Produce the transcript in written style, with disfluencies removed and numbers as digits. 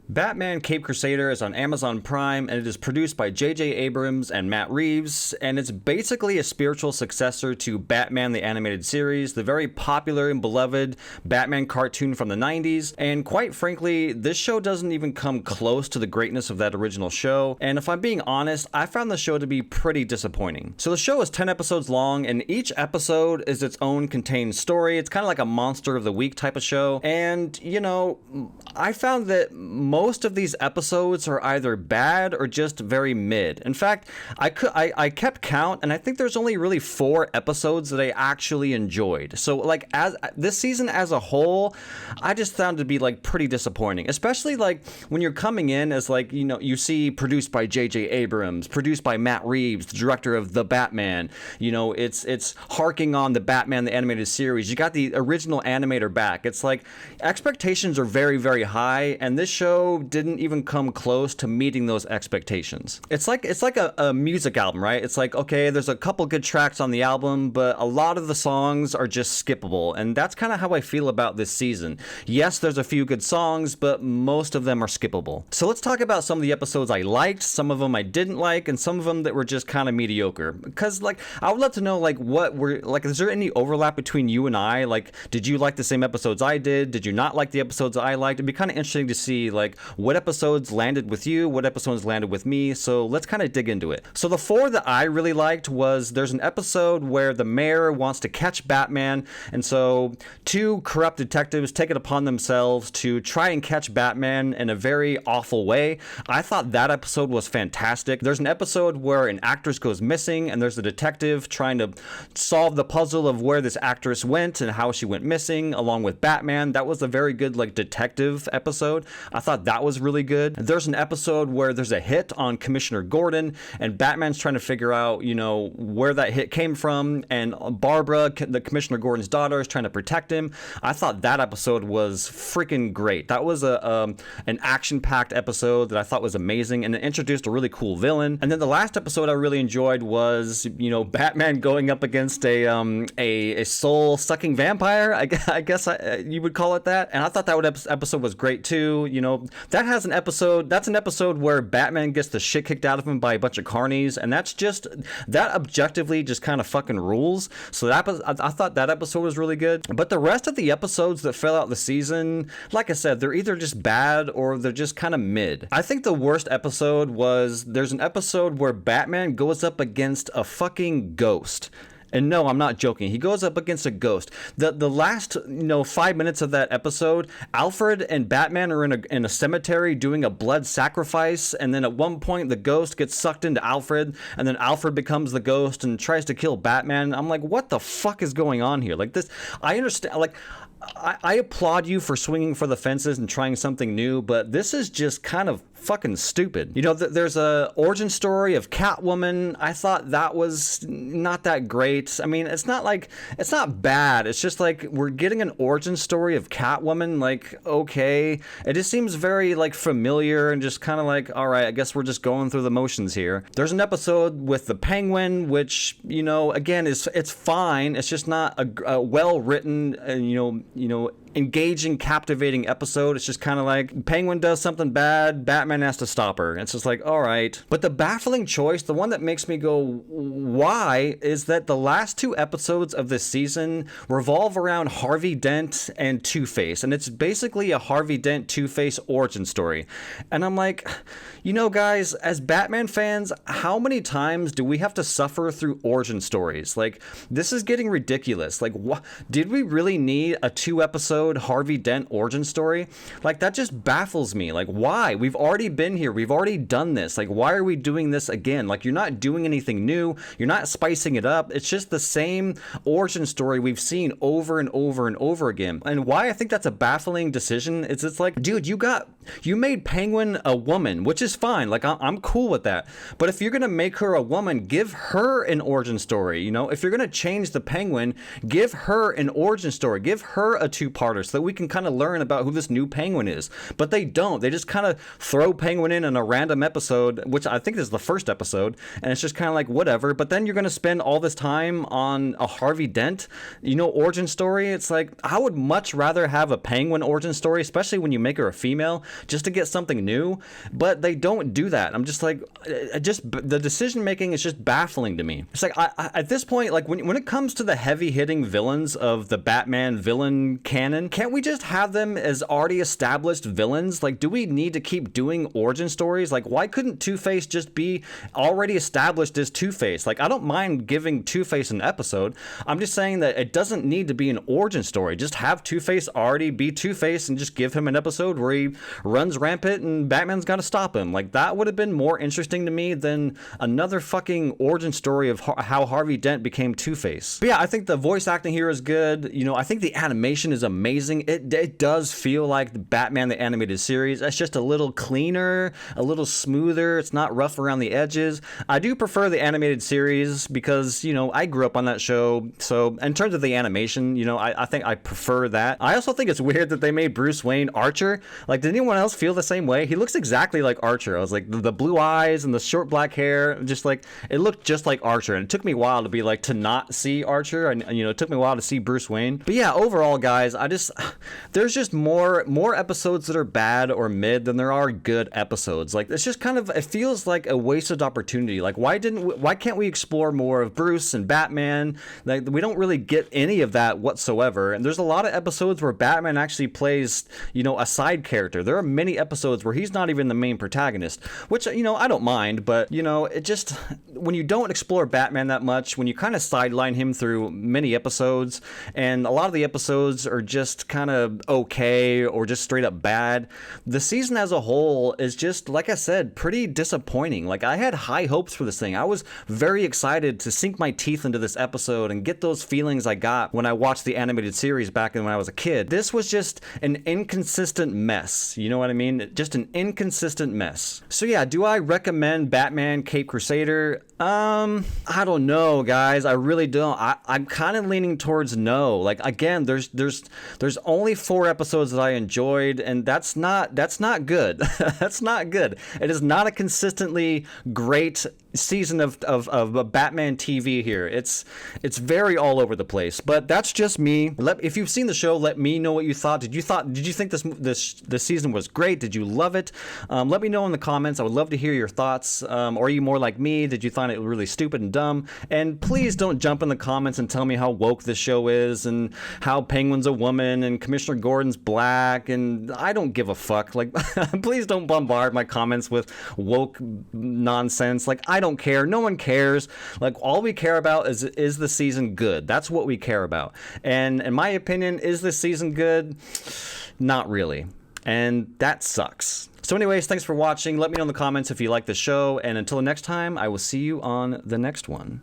Batman Cape Crusader is on Amazon Prime, and it is produced by J.J. Abrams and Matt Reeves, and it's basically a spiritual successor to Batman the Animated Series, the very popular and beloved Batman cartoon from the 90s, and quite frankly, this show doesn't even come close to the greatness of that original show, and if I'm being honest, I found the show to be pretty disappointing. So the show is 10 episodes long, and each episode is its own contained story. It's kind of like a Monster of the Week type of show, and, you know, I found that most of these episodes are either bad or just very mid. In fact, I kept count, and I think there's only really 4 episodes that I actually enjoyed. So like, as this season as a whole, I just found it to be like pretty disappointing, especially like when you're coming in as like, you know, you see produced by J.J. Abrams, produced by Matt Reeves, the director of The Batman. You know, it's harking on the Batman the Animated Series. You got the original animator back. It's like expectations are very, very high, and this show didn't even come close to meeting those expectations. It's like a music album, right? It's like, okay, there's a couple good tracks on the album, but a lot of the songs are just skippable, and that's kind of how I feel about this season. Yes, there's a few good songs, but most of them are skippable. So let's talk about some of the episodes I liked, some of them I didn't like, and some of them that were just kind of mediocre. Because like, I would love to know like what were like, is there any overlap between you and I? Like, did you like the same episodes I did? Did you not like the episodes I liked? It'd be kind of interesting to see like what episodes landed with you, what episodes landed with me. So let's kind of dig into it. So the 4 that I really liked was, there's an episode where the mayor wants to catch Batman, and so 2 corrupt detectives take it upon themselves to try and catch Batman in a very awful way. I thought that episode was fantastic. There's an episode where an actress goes missing, and there's a detective trying to solve the puzzle of where this actress went and how she went missing, along with Batman. That was a very good like detective episode. I thought that was really good. There's an episode where there's a hit on Commissioner Gordon, and Batman's trying to figure out, you know, where that hit came from, and Barbara, the Commissioner Gordon's daughter, is trying to protect him. I thought that episode was freaking great. That was an action-packed episode that I thought was amazing, and it introduced a really cool villain. And then the last episode I really enjoyed was, you know, Batman going up against a soul-sucking vampire, I guess you would call it that. And I thought that episode was great too. You know, that's an episode where Batman gets the shit kicked out of him by a bunch of carnies, and that objectively just kind of fucking rules. So I thought that episode was really good. But the rest of the episodes that fell out the season, like I said, they're either just bad or they're just kind of mid. I think the worst episode was, there's an episode where Batman goes up against a fucking ghost. And no, I'm not joking. He goes up against a ghost. The last, 5 minutes of that episode, Alfred and Batman are in a cemetery doing a blood sacrifice, and then at one point the ghost gets sucked into Alfred, and then Alfred becomes the ghost and tries to kill Batman. I'm like, what the fuck is going on here? Like this, I understand, like, I applaud you for swinging for the fences and trying something new, but this is just kind of fucking stupid. You know, there's a origin story of Catwoman. I thought that was not that great. I mean, it's not bad. It's just like, we're getting an origin story of Catwoman. Like, okay. It just seems very like familiar and just kind of like, all right, I guess we're just going through the motions here. There's an episode with the Penguin, which, again, it's fine. It's just not a well-written, engaging, captivating episode. It's just kind of like, Penguin does something bad, Batman has to stop her. It's just like, all right. But the baffling choice, the one that makes me go, why, is that the last 2 episodes of this season revolve around Harvey Dent and Two-Face, and it's basically a Harvey Dent Two-Face origin story. And I'm like, guys, as Batman fans, how many times do we have to suffer through origin stories? Like, this is getting ridiculous. Like, did we really need a 2-episode Harvey Dent origin story? Like, that just baffles me. Like, why? We've already been here. We've already done this. Like, why are we doing this again? Like, you're not doing anything new. You're not spicing it up. It's just the same origin story we've seen over and over and over again. And why I think that's a baffling decision is, it's like, dude, you made Penguin a woman, which is fine. Like, I'm cool with that. But if you're going to make her a woman, give her an origin story. If you're going to change the Penguin, give her an origin story. Give her a 2-parter so that we can kind of learn about who this new Penguin is. But they don't. They just kind of throw Penguin in a random episode, which I think is the first episode, and it's just kind of like, whatever. But then you're going to spend all this time on a Harvey Dent, origin story. It's like, I would much rather have a Penguin origin story, especially when you make her a female. just to get something new, but they don't do that. I'm just like, the decision making is just baffling to me. It's like, at this point, like when it comes to the heavy hitting villains of the Batman villain canon, can't we just have them as already established villains? Like, do we need to keep doing origin stories? Like, why couldn't Two-Face just be already established as Two-Face? Like, I don't mind giving Two-Face an episode. I'm just saying that it doesn't need to be an origin story. Just have Two-Face already be Two-Face and just give him an episode where he runs rampant and Batman's got to stop him. Like, that would have been more interesting to me than another fucking origin story of how Harvey Dent became Two-Face. But yeah, I think the voice acting here is good. You know, I think the animation is amazing. It does feel like the Batman the Animated Series. It's just a little cleaner, a little smoother. It's not rough around the edges. I do prefer the animated series because, you know, I grew up on that show. So in terms of the animation, you know, I think I prefer that. I also think it's weird that they made Bruce Wayne Archer. Like, did anyone else feel the same way? He looks exactly like Archer. I was like, the blue eyes and the short black hair, just like, it looked just like Archer. And it took me a while to be like, to not see Archer. And, you know, it took me a while to see Bruce Wayne. But yeah, overall, guys, there's just more episodes that are bad or mid than there are good episodes. Like, it's just kind of, it feels like a wasted opportunity. Like, why can't we explore more of Bruce and Batman? Like, we don't really get any of that whatsoever. And there's a lot of episodes where Batman actually plays, you know, a side character. There are many episodes where he's not even the main protagonist, which, you know, I don't mind, but, you know, it just, when you don't explore Batman that much, when you kind of sideline him through many episodes, and a lot of the episodes are just kind of okay or just straight up bad, the season as a whole is just, like I said, pretty disappointing. Like, I had high hopes for this thing. I was very excited to sink my teeth into this episode and get those feelings I got when I watched the animated series back when I was a kid. This was just an inconsistent mess. You know what I mean? Just an inconsistent mess. So yeah, do I recommend Batman Caped Crusader? I don't know, guys. I really don't. I'm kind of leaning towards no. Like, again, there's only 4 episodes that I enjoyed, and that's not good. That's not good. It is not a consistently great season of Batman TV here. It's very all over the place, but that's just me. If you've seen the show, let me know what you thought. Did you think this season was great? Did you love it? Let me know in the comments. I would love to hear your thoughts. Or are you more like me? Did you find it really stupid and dumb? And please don't jump in the comments and tell me how woke this show is and how Penguin's a woman and Commissioner Gordon's black, and I don't give a fuck. Like, please don't bombard my comments with woke nonsense. Like, I don't care. No one cares. Like, all we care about is the season good? That's what we care about. And in my opinion, is this season good? Not really. And that sucks. So anyways, thanks for watching. Let me know in the comments if you like the show. And until next time, I will see you on the next one.